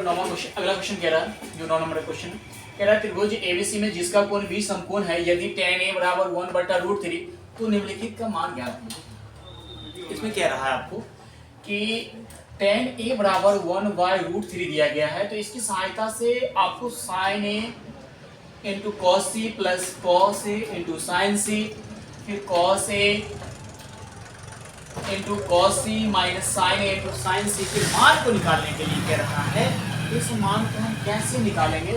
नौवां क्वेश्चन, अगला क्वेश्चन कह रहा है, जो 9 नंबर का क्वेश्चन है, कह रहा है त्रिभुज एबीसी में जिसका कोण 20 समकोण है, यदि tan a बराबर 1/√3 तो निम्नलिखित का मान ज्ञात कीजिए। इसमें कह रहा है आपको कि tan a बराबर 1/√3 दिया गया है, तो इसकी सहायता से आपको sin a into cos c plus cos a into sin c, फिर cos a into cos c minus sin a into sin c के मान को निकालने के लिए कह रहा है। इस मान को हम कैसे निकालेंगे,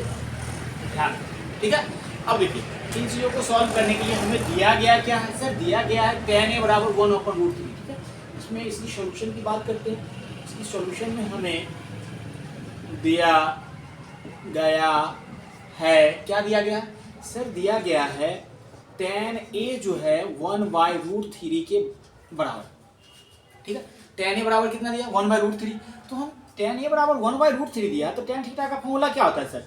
ध्यान, ठीक है। अब देखिए इन चीजों को सॉल्व करने के लिए हमें दिया गया क्या है सर, दिया गया है tan a बराबर 1/√3, ठीक है। इसमें इसकी सॉल्यूशन की बात करते हैं। इसकी सॉल्यूशन में हमें दिया गया है, क्या दिया गया सर, दिया गया है tan a जो है 1/√3 के बराबर, ठीक है। tan a बराबर कितना दिया 1/√3, तो हम tan a बराबर 1/√3 दिया, तो tan थीटा का फॉर्मूला क्या होता है सर,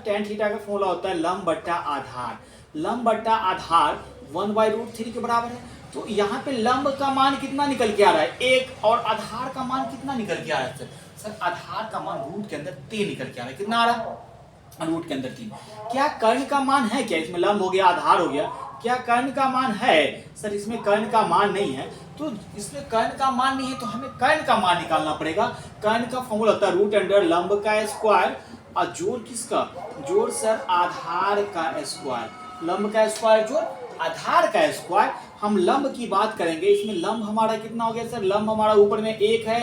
tan थीटा का फॉर्मूला होता है लंब बट्टा आधार। लंब बट्टा आधार 1/√3 के बराबर है, तो यहाँ पे लंब का मान कितना निकल के आ रहा है 1, और आधार का मान कितना निकल के आ रहा है सर आधार का मान रूट के अंदर 3 निकल के आ रहा है। कितना आ रहा है रूट के अंदर 3। क्या कर्ण का मान है क्या, इसमें लंब हो गया आधार हो गया, क्या कर्ण का मान है सर, इसमें कर्ण का मान नहीं है, तो इसमें कर्ण का मान नहीं है तो हमें कर्ण का मान निकालना पड़ेगा। कर्ण का फॉर्मूला होता है रूट अंडर लंब का स्क्वायर और जोड़ किसका, जोड़ सर आधार का स्क्वायर, लंब का स्क्वायर जोड़ आधार का स्क्वायर। हम लंब की बात करेंगे, इसमें लंब हमारा कितना हो गया सर, लंब हमारा ऊपर में 1 है,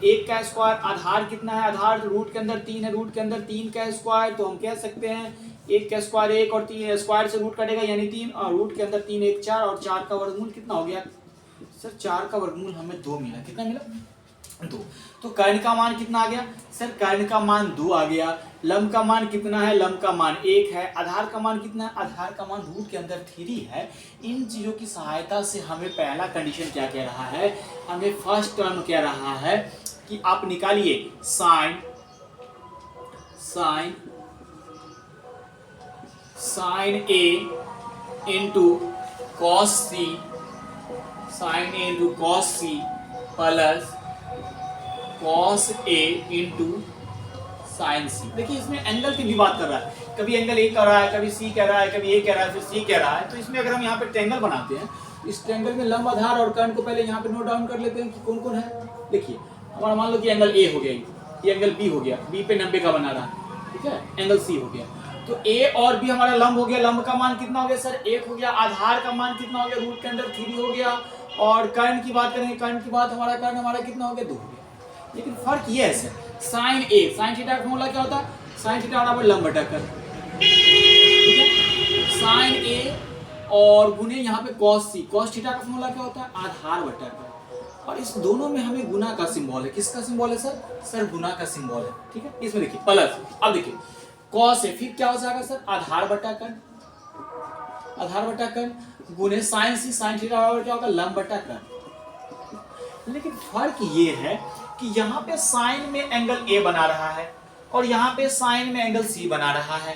1 का स्क्वायर, आधार कितना है, आधार रूट के अंदर 3 है, रूट के अंदर 3 का स्क्वायर, तो हम कह सकते हैं 1 का स्क्वायर 1 और 3 स्क्वायर से रूट कटेगा यानी 3, और रूट के अंदर 3 1 4, और 4 का वर्गमूल कितना हो गया सर, 4 का वर्गमूल हमें 2 मिला, कितना मिला 2। तो कर्ण का मान कितना आ गया सर, कर्ण का मान 2 आ गया। लंब का मान कितना है, लंब का मान 1 है। आधार का मान कितना है, आधार का मान रूट के अंदर 3 है। इन चीजों की सहायता से हमें पहला कंडीशन क्या कह रहा है, हमें फर्स्ट टर्म कह रहा है कि आप निकालिए sine a into cos C, sine A into cos C plus cos A into sine C. देखिए इसमें एंगल की भी बात कर रहा है, कभी एंगल ए कह रहा है, कभी सी कह रहा है, कभी ए कह रहा है, फिर सी कह रहा है। तो इसमें अगर हम यहाँ पे ट्रायंगल बनाते हैं, इस ट्रायंगल में लंब आधार और कर्ण को पहले यहाँ पे नोट डाउन कर लेते हैं कि कौन कौन है। देखिए हमारा मान लो कि एंगल ए हो गया, ये एंगल बी हो गया, बी पे 90 का बना रहा है, ठीक है। एंगल सी हो गया, तो ए और बी हमारा लंब हो गया, लंब का मान कितना हो गया सर 1 हो गया, आधार का मान कितना हो गया रूट के अंदर 3 हो गया, और कर्ण की बात करेंगे, कर्ण की बात कर्ण हमारा कितना हो गया 2 हो गया। लेकिन फर्क ये है सर, साइन ए, साइन थीटा का फॉर्मूला क्या होता है, साइन थीटा बराबर लंब बटा कर्ण, ठीक है। साइन ए और गुने यहाँ पे कॉस सी, कॉस थीटा का फॉर्मूला क्या होता है आधार बटा कर्ण, और इस दोनों में हमें गुना का सिंबल है। किसका सिंबल है सर गुना का सिंबल है, ठीक है। इसमें देखिए प्लस, अब देखिए कॉस है, फिर क्या हो जाएगा सर आधार बटा कर्ण, आधार बटा कर्ण गुने साइन सी, साइन थीटा बराबर क्या होगा लंब बटा कर्ण। लेकिन फर्क ये है कि यहाँ पे साइन में एंगल ए बना रहा है और यहाँ पे साइन में एंगल सी बना रहा है,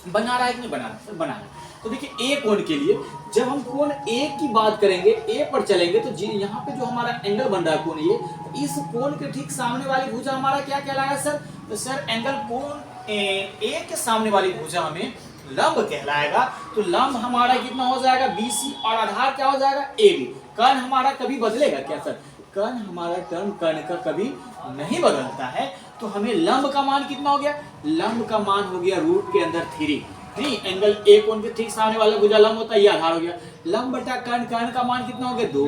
बना रहा है कि नहीं बना रहा सर, बना रहा है। तो देखिए ए कोण के लिए जब हम कोण ए की बात करेंगे, ए पर चलेंगे, तो यहाँ पे जो हमारा एंगल बन रहा है कोण ये, इस कोण के ठीक सामने वाली भुजा हमारा क्या कहलाएगा सर, तो सर एंगल कोण ए के सामने वाली भुजा हमें लंब कहलाएगा। तो लंब हमारा कितना हो जाएगा BC, और आधार क्या हो जाएगा AB। कर्ण हमारा कभी बदलेगा क्या सर, कर्ण हमारा टर्म कर्ण का कभी नहीं बदलता है। तो हमें लंब का मान कितना हो गया, लंब का मान हो गया रूट के अंदर 3, एंगल ए कोण के ठीक सामने वाला भुजा लंब होता है, ये आधार हो गया। लंब बटा कर्ण, कर्ण का मान कितना हो गया 2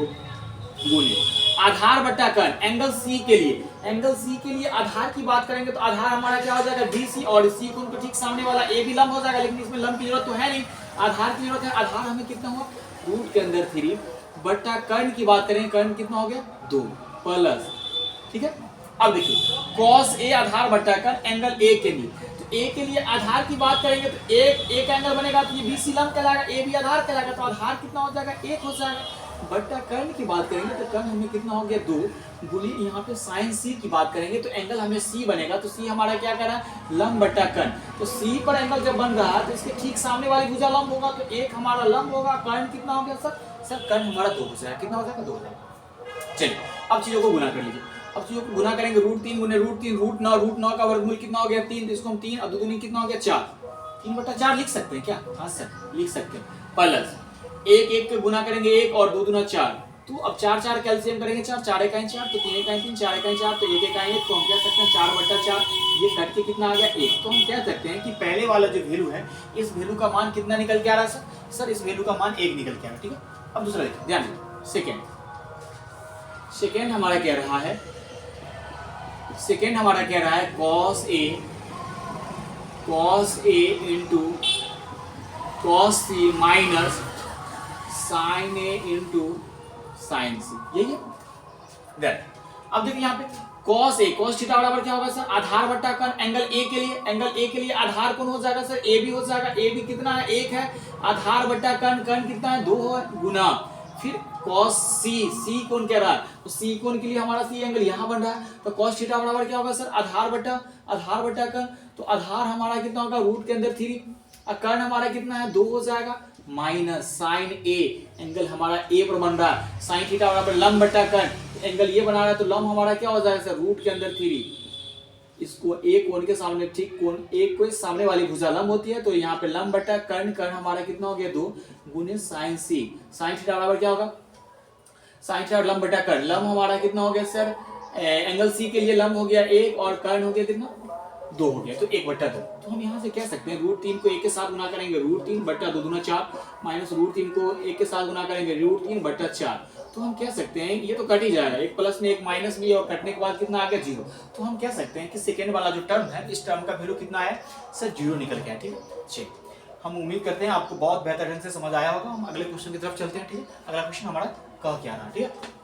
गुने आधार बटा कर्ण, एंगल सी के लिए, एंगल सी के लिए आधार की बात करेंगे तो आधार हमारा क्या हो जाएगा BC, और सी कोण के ठीक सामने वाला ए भी लंब हो जाएगा, लेकिन इसमें लंब की जरूरत तो है नहीं, आधार की जरूरत है। आधार हमें कितना हुआ रूट के अंदर 3 बटा कर्ण की बात करेंगे, कर्ण कितना हो गया 2 प्लस, ठीक है। अब देखिए cos a आधार बटा कर्ण एंगल ए के लिए, तो ए के लिए आधार की बात करेंगे तो एक एंगल बनेगा, तो ये BC लंब कहलाएगा, ए भी आधार कहलाएगा, तो आधार कितना हो जाएगा 1 हो जाएगा। बटा कर्ण की बात करेंगे तो कर्ण हमें कितना हो गया 2 गुनी, यहाँ पे साइन सी की बात करेंगे तो एंगल हमें सी बनेगा, तो सी हमारा क्या कर रहा है लंब बटा कर्ण। तो सी पर एंगल जब बन रहा है तो इसके ठीक सामने वाली भुजा लंब होगा, तो 1 हमारा लंब होगा, कर्ण कितना हो गया सर कर्ण हमारा 2 हो जाएगा, कितना हो जाएगा 2 हो जाएगा। चलिए अब चीजों को गुना कर लीजिए, अब चीजों को गुना करेंगे, √3 गुने √3 √9 का वर्गमूल कितना हो गया 3, तो इसको हम 3 अब 2 दूनी कितना हो गया 4, 3/4 लिख सकते हैं क्या? हाँ सर लिख सकते हैं। प्लस 1 1 के गुना करेंगे 1 और 2 दूना 4, तो अब 4 4 कैल्सियम करेंगे 4 4 1 4, तो 3 1 3 4 1 4, तो 1 1 1, तो हम कह सकते हैं 4/4, ये कट के कितना आ गया 1। तो हम कह सकते हैं कि पहले वाला जो वैल्यू है इस वैल्यू का मान कितना निकल के आ रहा है सर? सर इस वैल्यू का मान 1 निकल के आ रहा है। ठीक है, अब दूसरा देखिए, ध्यान दीजिए। सेकेंड हमारा कह रहा है, सेकेंड हमारा कह रहा है cos A into cos C minus sin A into sin C, यही है। अब देखिए यहाँ पे cos थीटा बराबर क्या होगा सर? आधार बट्टा कर्ण, एंगल ए के लिए आधार कौन हो जाएगा सर? ए भी हो जाएगा। ए भी कितना है? 1 है। आधार बट्टा कर्ण, कर्ण कितना है? 2 है, गुना फिर cos C कौन कह रहा है? तो C कौन के लिए हमारा C एंगल यहाँ बन रहा है, तो cos थीटा बराबर क्या होगा सर? आधार बट्टा कर्ण, तो आधार हमारा कितना होगा? रूट के अंदर 3, और कर्ण हमारा कितना है? 2 हो जाएगा, माइनस sin A, एंगल हमारा A पर बन रहा है। sin थीटा बराबर लंब बट्टा कर्ण, एंगल ये बना रहा है, तो लंब हमारा क्या हो जाएगा सर? रूट के अंदर 3, इसको एक कोण के सामने, ठीक कोण एक को सामने वाली भुजा लंब होती है, तो यहाँ पे लंब बट्टा कर्ण, कर्ण हमारा कितना हो गया? 2 गुने sin C। sin थीटा बराबर क्या होगा? sin थीटा लंब बट्टा कर्ण, लंब हमारा कितना हो गया सर? एंगल C के लिए लंब हो गया 1 और कर्ण हो गया कितना? 2 हो गया, तो 1/2। तो हम यहाँ से कह सकते हैं √3 को 1 के साथ गुना करेंगे √3/2 दूना 4, माइनस √3 को 1 के साथ गुना करेंगे √3/4, तो हम कह सकते हैं ये तो कट ही जाएगा, एक प्लस में एक माइनस भी, और कटने के बाद कितना आ गया? 0। तो हम कह सकते हैं कि सेकेंड वाला जो टर्म है, इस टर्म का वैल्यू कितना है सर? 0 निकल गया। ठीक है, चलिए हम उम्मीद करते हैं आपको बहुत बेहतर ढंग से समझ आया होगा। हम अगले क्वेश्चन की तरफ चलते हैं। ठीक है, अगला क्वेश्चन हमारा कह क्या रहा है? ठीक है।